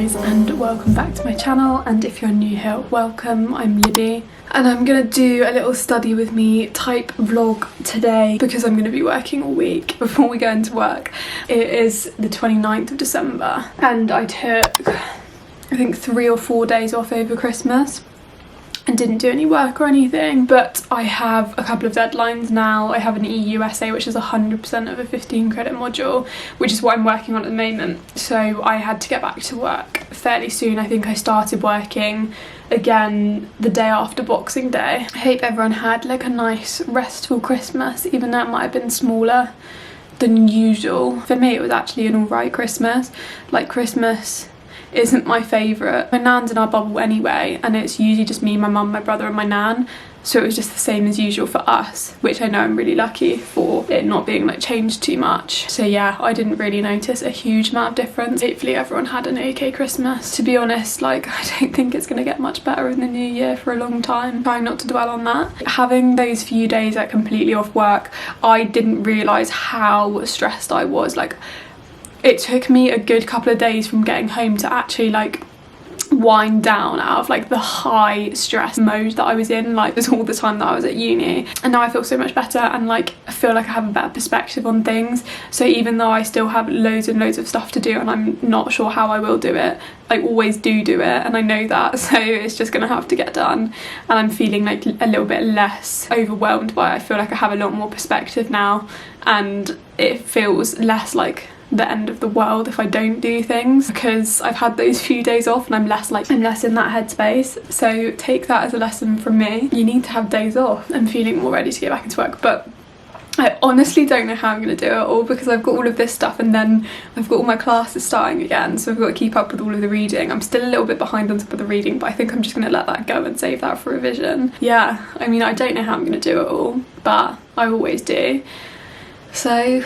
guys, and welcome back to my channel, and if you're new here, welcome. I'm Libbie and I'm gonna do a little study with me type vlog today because I'm gonna be working all week before we go into work. It is the 29th of December and I took I think 3 or 4 days off over Christmas and didn't do any work or anything, but I have a couple of deadlines now. I have an EU essay which is 100% of a 15 credit module, which is what I'm working on at the moment, so I had to get back to work fairly soon. I think I started working again the day after Boxing Day. I hope everyone had like a nice restful Christmas, even though it might have been smaller than usual. For me it was actually an alright Christmas. Like, Christmas isn't my favourite. My nan's in our bubble anyway, and it's usually just me, my mum, my brother and my nan, so it was just the same as usual for us, which I know I'm really lucky for it not being like changed too much. So yeah, I didn't really notice a huge amount of difference. Hopefully everyone had an okay Christmas. To be honest, like, I don't think it's going to get much better in the new year for a long time. Trying not to dwell on that. Having those few days like completely off work, I didn't realise how stressed I was. Like, it took me a good couple of days from getting home to actually like wind down out of like the high stress mode that I was in, like this all the time that I was at uni. And now I feel so much better and like I feel like I have a better perspective on things. So even though I still have loads and loads of stuff to do and I'm not sure how I will do it, I always do it and I know that, so it's just gonna have to get done. And I'm feeling like a little bit less overwhelmed by it. I feel like I have a lot more perspective now and it feels less like the end of the world if I don't do things, because I've had those few days off and I'm less in that headspace. So take that as a lesson from me. You need to have days off. I'm feeling more ready to get back into work, but I honestly don't know how I'm going to do it all because I've got all of this stuff and then I've got all my classes starting again, so I've got to keep up with all of the reading. I'm still a little bit behind on top of the reading, but I think I'm just going to let that go and save that for revision. Yeah, I mean, I don't know how I'm going to do it all, but I always do. So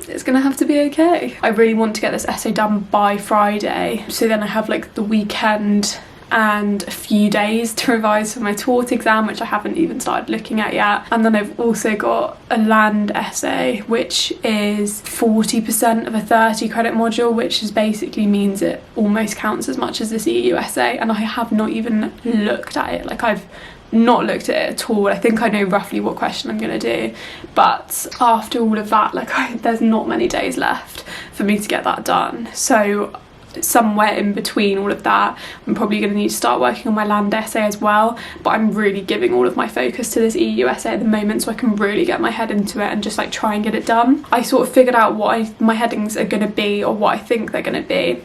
it's gonna have to be okay. I really want to get this essay done by Friday, so then I have like the weekend and a few days to revise for my tort exam, which I haven't even started looking at yet. And then I've also got a land essay, which is 40% of a 30 credit module, which is basically means it almost counts as much as this EU essay, and I have not even looked at it. Like, I've not looked at it at all. I think I know roughly what question I'm going to do, but after all of that, like, there's not many days left for me to get that done. So somewhere in between all of that, I'm probably going to need to start working on my land essay as well, but I'm really giving all of my focus to this EU essay at the moment so I can really get my head into it and just like try and get it done. I sort of figured out what my headings are going to be, or what I think they're going to be,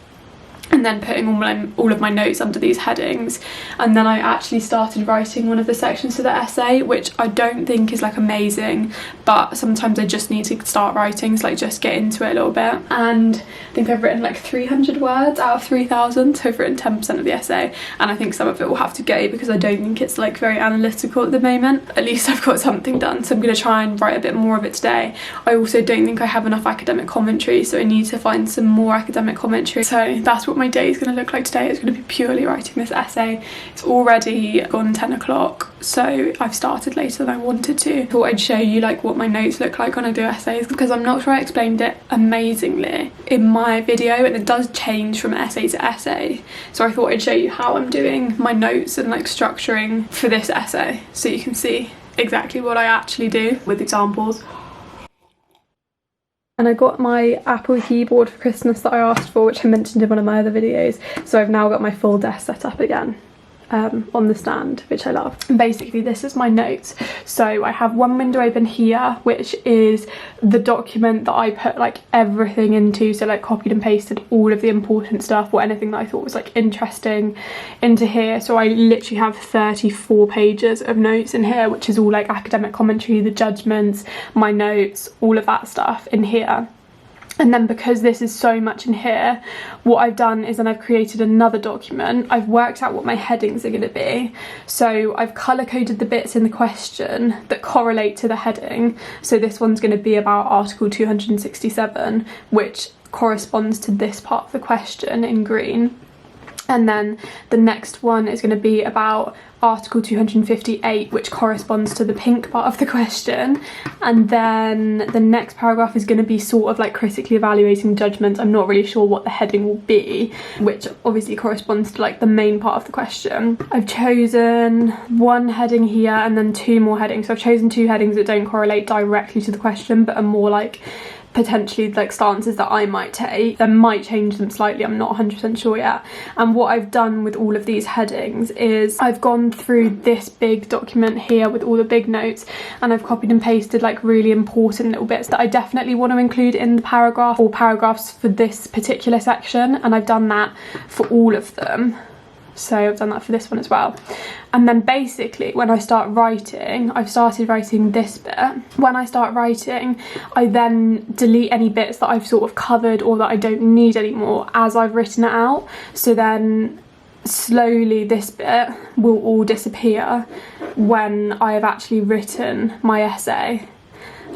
and then putting all of my notes under these headings. And then I actually started writing one of the sections to the essay, which I don't think is like amazing, but sometimes I just need to start writing, so like just get into it a little bit. And I think I've written like 300 words out of 3,000, so I've written 10% of the essay, and I think some of it will have to go because I don't think it's like very analytical at the moment. At least I've got something done, so I'm going to try and write a bit more of it today. I also don't think I have enough academic commentary, so I need to find some more academic commentary. So that's what my day is going to look like today. It's going to be purely writing this essay. It's already gone 10 o'clock, so I've started later than I wanted to. I thought I'd show you like what my notes look like when I do essays, because I'm not sure I explained it amazingly in my video, and it does change from essay to essay, so I thought I'd show you how I'm doing my notes and like structuring for this essay so you can see exactly what I actually do with examples. And I got my Apple keyboard for Christmas that I asked for, which I mentioned in one of my other videos, so I've now got my full desk set up again on the stand, which I love. And basically this is my notes. So I have one window open here, which is the document that I put like everything into, so like copied and pasted all of the important stuff or anything that I thought was like interesting into here. So I literally have 34 pages of notes in here, which is all like academic commentary, the judgments, my notes, all of that stuff in here. And then because this is so much in here, what I've done is then I've created another document. I've worked out what my headings are going to be. So I've colour coded the bits in the question that correlate to the heading. So this one's going to be about Article 267, which corresponds to this part of the question in green. And then the next one is going to be about Article 258, which corresponds to the pink part of the question. And then the next paragraph is going to be sort of like critically evaluating judgments. I'm not really sure what the heading will be, which obviously corresponds to like the main part of the question. I've chosen one heading here and then two more headings. So I've chosen two headings that don't correlate directly to the question, but are more like potentially like stances that I might take. I might change them slightly, I'm not 100% sure yet. And what I've done with all of these headings is I've gone through this big document here with all the big notes, and I've copied and pasted like really important little bits that I definitely want to include in the paragraph or paragraphs for this particular section, and I've done that for all of them. So I've done that for this one as well. And then basically when I start writing, I've started writing this bit. When I start writing, I then delete any bits that I've sort of covered or that I don't need anymore as I've written it out. So then slowly this bit will all disappear when I have actually written my essay.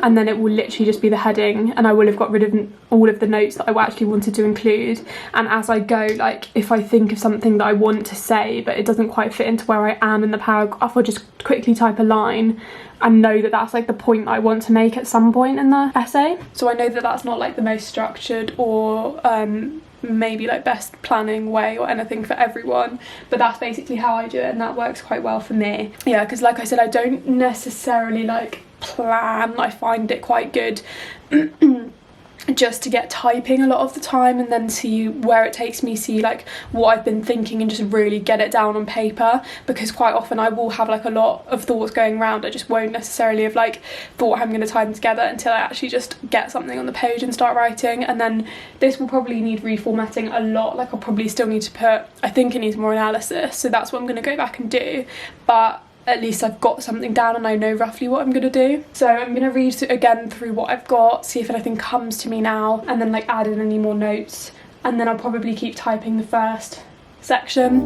And then it will literally just be the heading, and I will have got rid of all of the notes that I actually wanted to include. And as I go, like if I think of something that I want to say but it doesn't quite fit into where I am in the paragraph, I'll just quickly type a line and know that that's like the point that I want to make at some point in the essay. So I know that that's not like the most structured or maybe like best planning way or anything for everyone, but that's basically how I do it, and that works quite well for me. Yeah, because like I said, I don't necessarily like plan. I find it quite good just to get typing a lot of the time and then see where it takes me, see like what I've been thinking and just really get it down on paper, because quite often I will have like a lot of thoughts going around. I just won't necessarily have like thought I'm going to tie them together until I actually just get something on the page and start writing. And then this will probably need reformatting a lot. Like I'll probably still need to put, I think it needs more analysis, so that's what I'm going to go back and do, but at least I've got something down and I know roughly what I'm going to do. So I'm going to read again through what I've got, see if anything comes to me now, and then like add in any more notes, and then I'll probably keep typing the first section.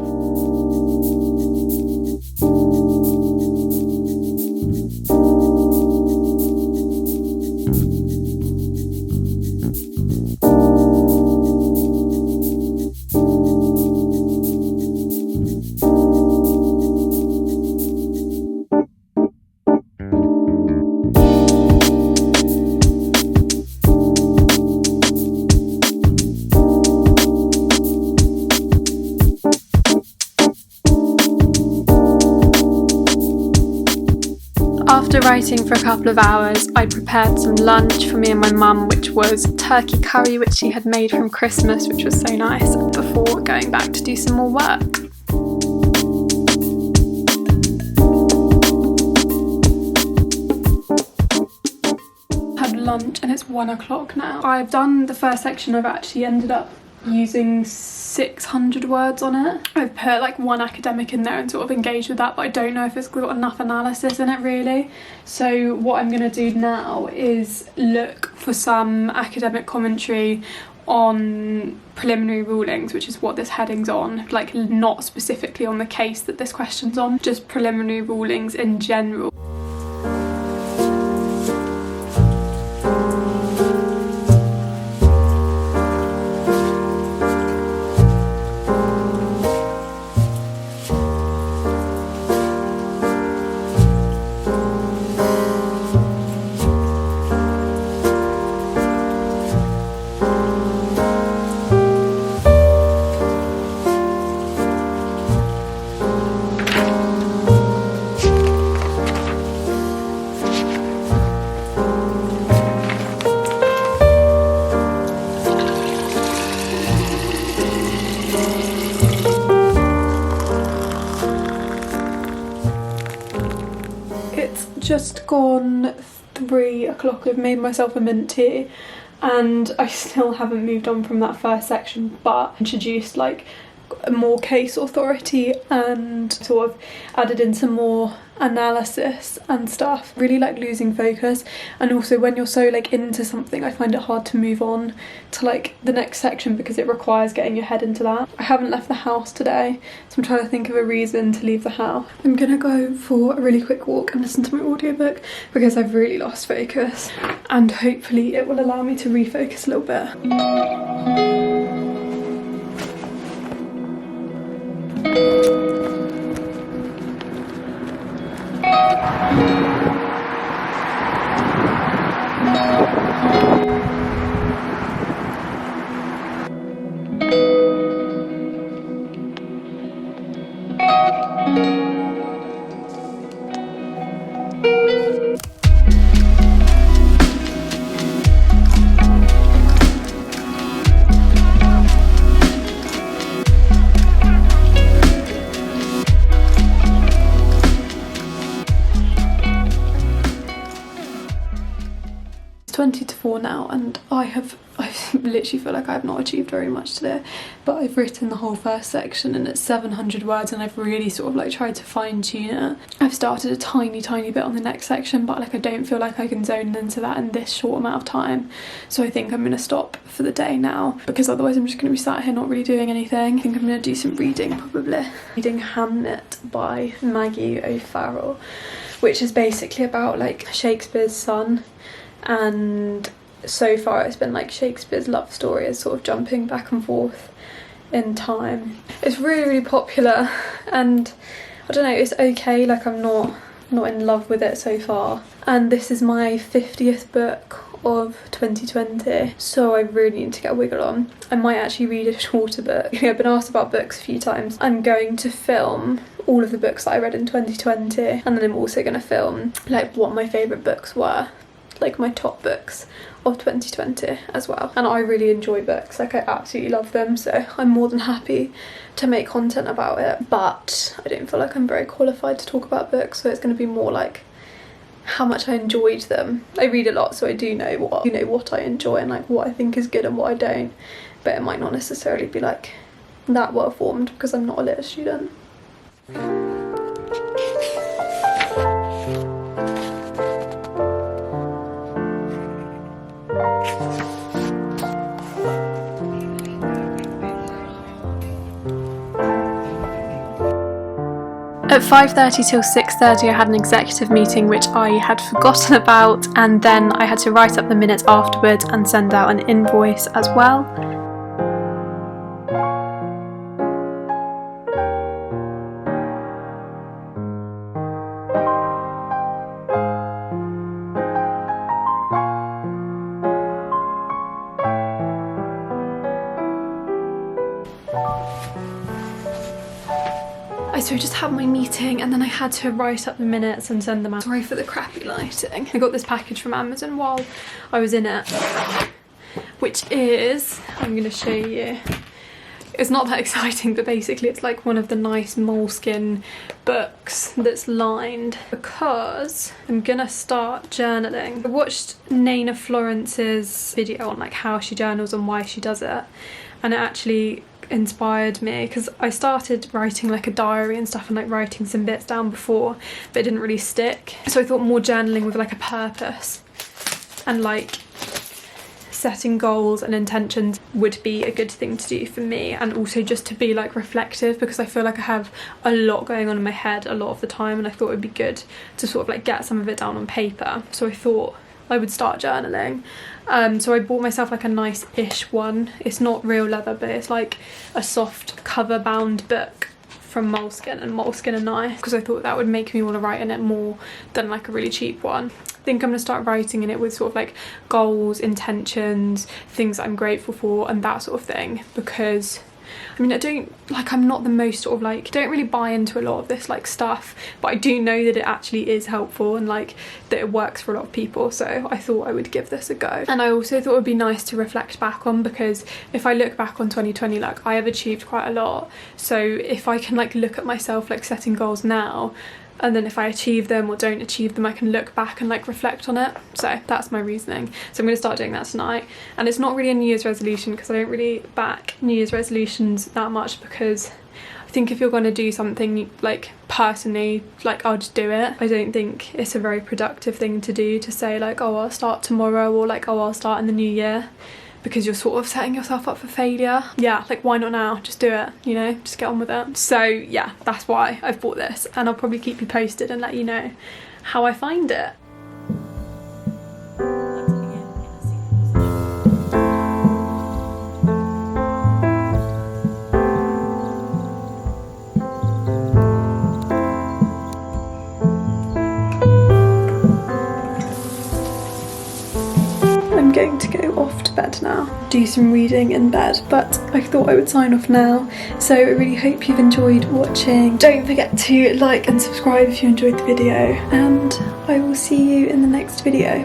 After writing for a couple of hours, I prepared some lunch for me and my mum, which was turkey curry, which she had made from Christmas, which was so nice, before going back to do some more work. Had lunch and it's 1 o'clock now. I've done the first section. I've actually ended up using 600 words on it. I've put like one academic in there and sort of engaged with that, but I don't know if it's got enough analysis in it really. So what I'm going to do now is look for some academic commentary on preliminary rulings, which is what this heading's on, like not specifically on the case that this question's on, just preliminary rulings in general. Just gone 3 o'clock. I've made myself a mint tea and I still haven't moved on from that first section, but introduced like more case authority and sort of added in some more analysis and stuff. Really like losing focus, and also when you're so like into something I find it hard to move on to like the next section because it requires getting your head into that. I haven't left the house today, so I'm trying to think of a reason to leave the house. I'm gonna go for a really quick walk and listen to my audiobook because I've really lost focus, and hopefully it will allow me to refocus a little bit. 20 to 4 now, and I literally feel like I have not achieved very much today, but I've written the whole first section and it's 700 words, and I've really sort of like tried to fine tune it. I've started a tiny bit on the next section, but like I don't feel like I can zone into that in this short amount of time, so I think I'm going to stop for the day now, because otherwise I'm just going to be sat here not really doing anything. I think I'm going to do some reading, probably. Reading Hamnet by Maggie O'Farrell, which is basically about like Shakespeare's son, and so far it's been like Shakespeare's love story is sort of jumping back and forth in time. It's really popular, and I don't know, it's okay, like I'm not in love with it so far. And this is my 50th book of 2020, so I really need to get a wiggle on. I might actually read a shorter book. I've been asked about books a few times. I'm going to film all of the books that I read in 2020, and then I'm also going to film like what my favourite books were, like my top books of 2020 as well. And I really enjoy books, like I absolutely love them, so I'm more than happy to make content about it, but I don't feel like I'm very qualified to talk about books, so it's going to be more like how much I enjoyed them. I read a lot, so I do know what I enjoy and like what I think is good and what I don't, but it might not necessarily be like that well formed because I'm not a lit student. At 5:30 till 6:30 I had an executive meeting which I had forgotten about, and then I had to write up the minutes afterwards and send out an invoice as well. So I just had my meeting and then I had to write up the minutes and send them out. Sorry for the crappy lighting. I got this package from Amazon while I was in it, which is, I'm going to show you. It's not that exciting, but basically it's like one of the nice moleskin books that's lined, because I'm gonna start journaling. I watched Nana Florence's video on like how she journals and why she does it, and it actually inspired me because I started writing like a diary and stuff and like writing some bits down before, but it didn't really stick. So I thought more journaling with like a purpose and like setting goals and intentions would be a good thing to do for me, and also just to be like reflective, because I feel like I have a lot going on in my head a lot of the time, and I thought it would be good to sort of like get some of it down on paper. So I thought I would start journaling. So I bought myself like a nice-ish one. It's not real leather, but it's like a soft cover bound book from Moleskine, and Moleskine are nice, because I thought that would make me want to write in it more than like a really cheap one. I think I'm going to start writing in it with sort of like goals, intentions, things that I'm grateful for and that sort of thing, because I mean, I'm not the most sort of like, don't really buy into a lot of this like stuff, but I do know that it actually is helpful and like that it works for a lot of people, so I thought I would give this a go. And I also thought it would be nice to reflect back on, because if I look back on 2020, like I have achieved quite a lot, so if I can like look at myself like setting goals now, and then if I achieve them or don't achieve them, I can look back and like reflect on it. So that's my reasoning. So I'm going to start doing that tonight. And it's not really a New Year's resolution, because I don't really back New Year's resolutions that much, because I think if you're going to do something like personally, like I'll just do it. I don't think it's a very productive thing to do, to say like, oh, I'll start tomorrow, or like, oh, I'll start in the new year, because you're sort of setting yourself up for failure. Yeah, like why not now? Just do it, you know, just get on with it. So yeah, that's why I've bought this, and I'll probably keep you posted and let you know how I find it. I'm going to go off to bed now, do some reading in bed, but I thought I would sign off now. So I really hope you've enjoyed watching. Don't forget to like and subscribe if you enjoyed the video, and I will see you in the next video.